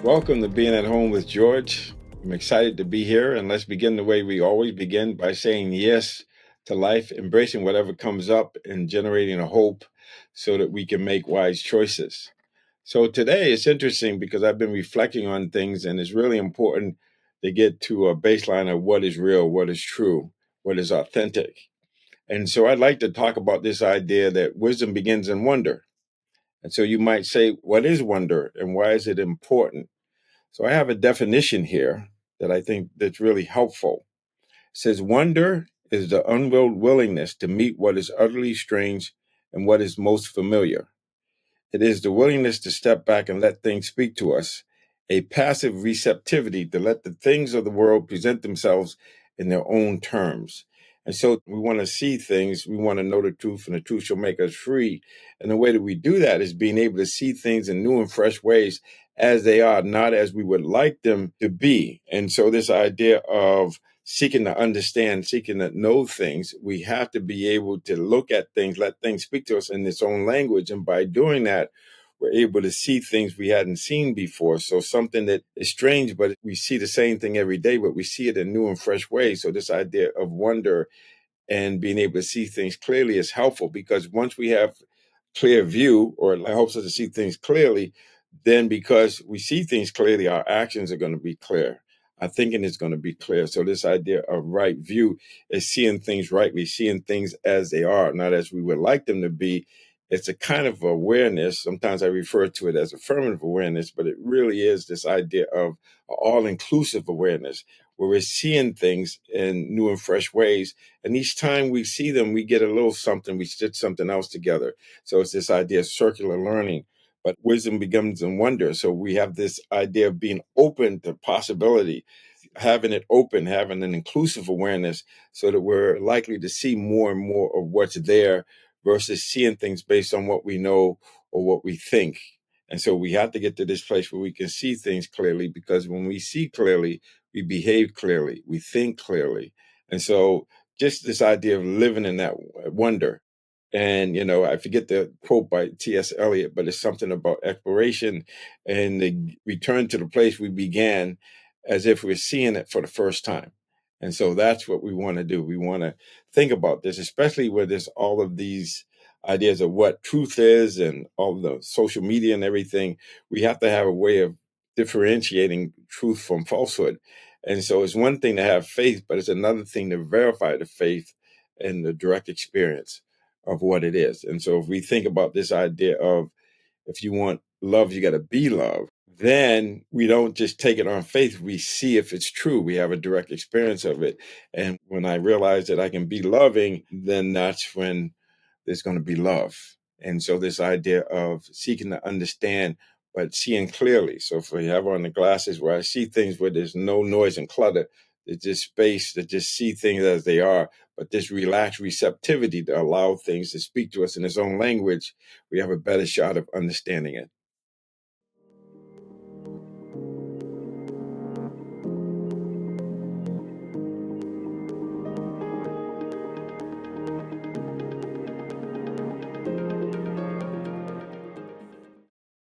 Welcome to Being at Home with George. I'm excited to be here, and let's begin the way we always begin by saying yes to life, embracing whatever comes up, and generating a hope so that we can make wise choices. So today it's interesting because I've been reflecting on things, and it's really important to get to a baseline of what is real, what is true, what is authentic. And so I'd like to talk about this idea that wisdom begins in wonder. And so you might say, what is wonder and why is it important? So I have a definition here that I think that's really helpful. It says wonder is the unwilled willingness to meet what is utterly strange and what is most familiar. It is the willingness to step back and let things speak to us, a passive receptivity to let the things of the world present themselves in their own terms. And so we want to see things, we want to know the truth, and the truth shall make us free. And the way that we do that is being able to see things in new and fresh ways as they are, not as we would like them to be. And so this idea of seeking to understand, seeking to know things, we have to be able to look at things, let things speak to us in its own language. And by doing that, we're able to see things we hadn't seen before. So something that is strange, but we see the same thing every day, but we see it in new and fresh ways. So this idea of wonder and being able to see things clearly is helpful, because once we have clear view, or it helps us to see things clearly, then because we see things clearly, our actions are going to be clear. Our thinking is going to be clear. So this idea of right view is seeing things rightly, seeing things as they are, not as we would like them to be. It's a kind of awareness. Sometimes I refer to it as affirmative awareness, but it really is this idea of all-inclusive awareness, where we're seeing things in new and fresh ways. And each time we see them, we get a little something, we stitch something else together. So it's this idea of circular learning, but wisdom begins in wonder. So we have this idea of being open to possibility, having it open, having an inclusive awareness, so that we're likely to see more and more of what's there versus seeing things based on what we know or what we think. And so we have to get to this place where we can see things clearly, because when we see clearly, we behave clearly, we think clearly. And so just this idea of living in that wonder. And, I forget the quote by T.S. Eliot, but it's something about exploration and the return to the place we began, as if we're seeing it for the first time. And so that's what we want to do. We want to think about this, especially where there's all of these ideas of what truth is and all the social media and everything. We have to have a way of differentiating truth from falsehood. And so it's one thing to have faith, but it's another thing to verify the faith and the direct experience of what it is. And so if we think about this idea of, if you want love, you got to be love, then we don't just take it on faith. We see if it's true. We have a direct experience of it. And when I realize that I can be loving, then that's when there's going to be love. And so this idea of seeking to understand, but seeing clearly. So if we have on the glasses where I see things where there's no noise and clutter, there's just space to just see things as they are, but this relaxed receptivity to allow things to speak to us in its own language, we have a better shot of understanding it.